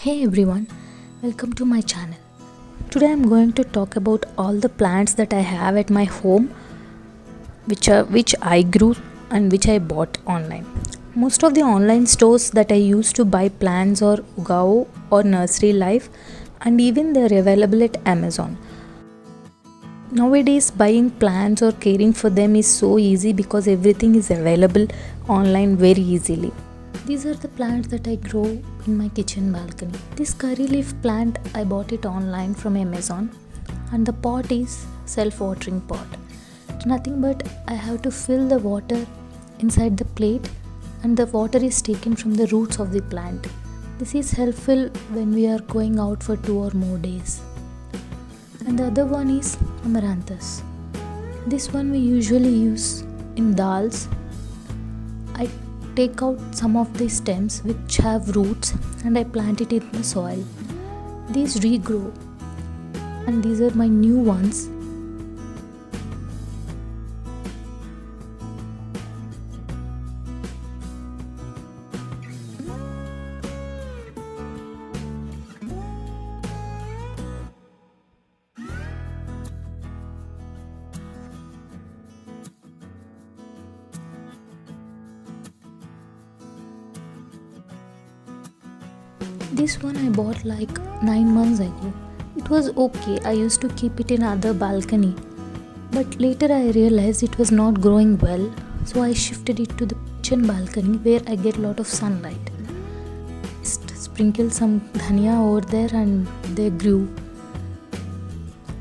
Hey everyone, welcome to my channel. Today I'm going to talk about all the plants that I have at my home which I grew and which I bought online. Most of the online stores that I use to buy plants or Ugao or Nursery Life, and even they're available at Amazon. Nowadays buying plants or caring for them is so easy because everything is available online very easily. These are the plants that I grow in my kitchen balcony. This curry leaf plant, I bought it online from Amazon, and the pot is self-watering pot. It's nothing but I have to fill the water inside the plate, and the water is taken from the roots of the plant. This is helpful when we are going out for 2 or more days. And the other one is amaranthus. This one we usually use in dals. I take out some of the stems which have roots and I plant it in the soil. These regrow, and these are my new ones. This one I bought like 9 months ago. It was okay. I used to keep it in other balcony. But later I realized it was not growing well. So I shifted it to the kitchen balcony where I get a lot of sunlight. Just sprinkled some dhania over there and they grew.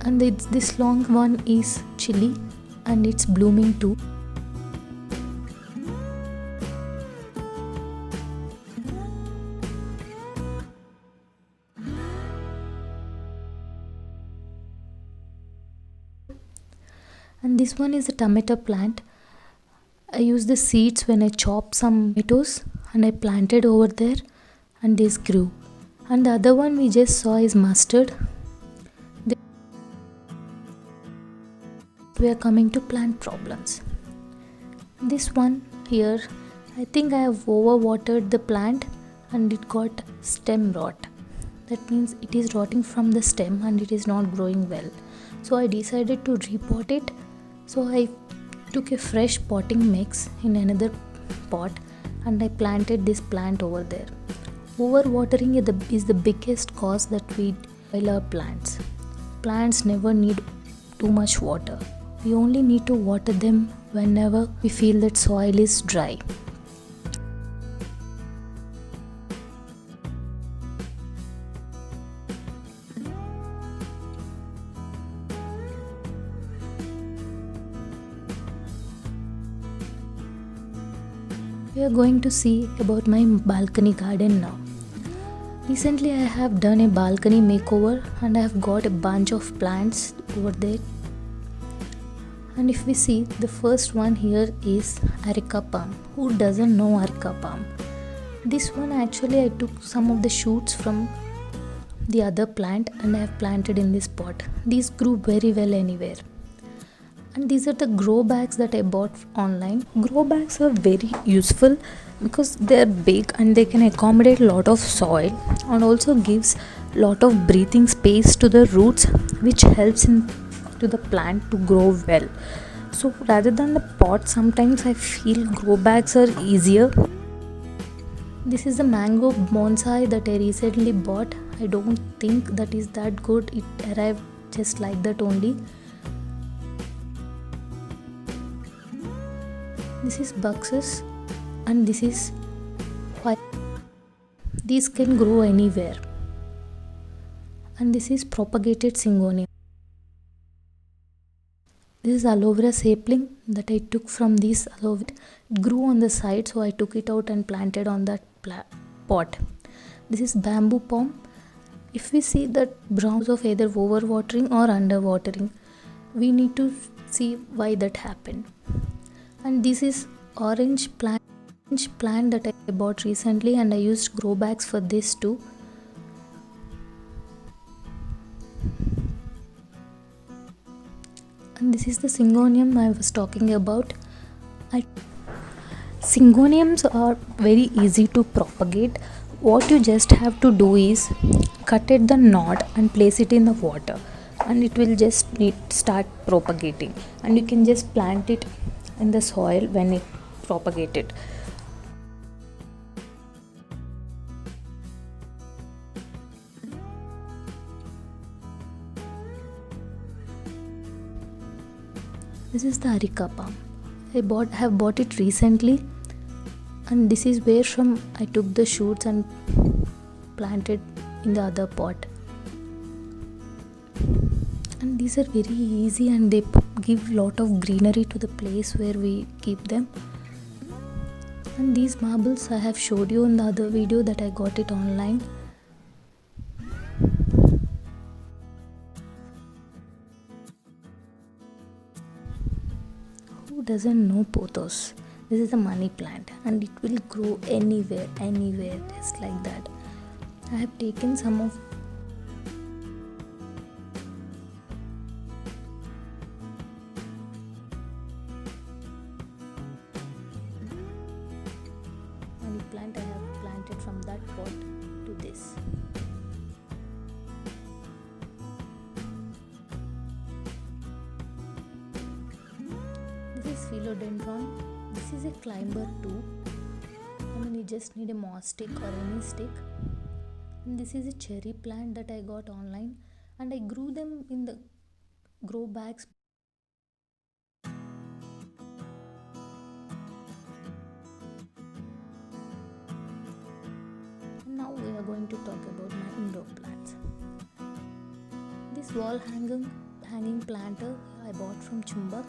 And this long one is chili and it's blooming too. And this one is a tomato plant. I use the seeds when I chop some tomatoes and I planted over there and this grew. And the other one we just saw is mustard. We are coming to plant problems. This one here, I think I have overwatered the plant and it got stem rot. That means it is rotting from the stem and it is not growing well. So I decided to repot it. So I took a fresh potting mix in another pot and I planted this plant over there. Overwatering is the biggest cause that we spoil our plants. Plants never need too much water. We only need to water them whenever we feel that soil is dry. We are going to see about my balcony garden now. Recently I have done a balcony makeover and I have got a bunch of plants over there. And if we see, the first one here is Areca palm. Who doesn't know Areca palm? This one actually I took some of the shoots from the other plant and I have planted in this pot. These grew very well anywhere. And these are the grow bags that I bought online. Grow bags are very useful because they are big and they can accommodate a lot of soil and also gives lot of breathing space to the roots, which helps to the plant to grow well. So rather than the pot, sometimes I feel grow bags are easier. This is a mango bonsai that I recently bought. I don't think that is that good. It arrived just like that only. This is buxus and this is white. These can grow anywhere. And this is propagated syngonium. This is aloe vera sapling that I took from this aloe vera. It grew on the side, so I took it out and planted on that pot. This is bamboo palm. If we see that browns of either overwatering or underwatering, we need to see why that happened. And this is orange plant that I bought recently and I used grow bags for this too. And this is the syngonium I was talking about. Syngoniums are very easy to propagate. what you just have to do is cut at the knot and place it in the water, and it will just start propagating, and you can just plant it in the soil when it propagated. This is the areca palm. I have bought it recently, and this is where from I took the shoots and planted in the other pot. And these are very easy, and they give lot of greenery to the place where we keep them. And these marbles I have showed you in the other video that I got it online. Who doesn't know pothos? This is a money plant, and it will grow anywhere, just like that. I have taken some of money plant. I have planted from that pot to this. This is philodendron. This is a climber too. You just need a moss stick or any stick. And this is a cherry plant that I got online, and I grew them in the grow bags. And now we are going to talk about my indoor plants. This wall hanging planter I bought from Chumbak.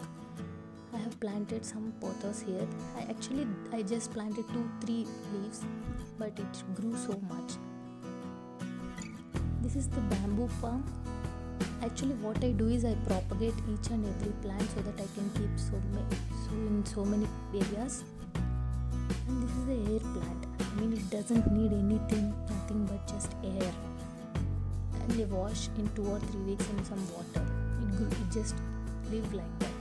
I have planted some pothos here. I just planted 2-3 leaves, but it grew so much. This is the bamboo palm. Actually, what I do is I propagate each and every plant so that I can keep in so many areas. And this is the air plant. It doesn't need nothing but just air. And they wash in 2 or 3 weeks in some water. It just live like that.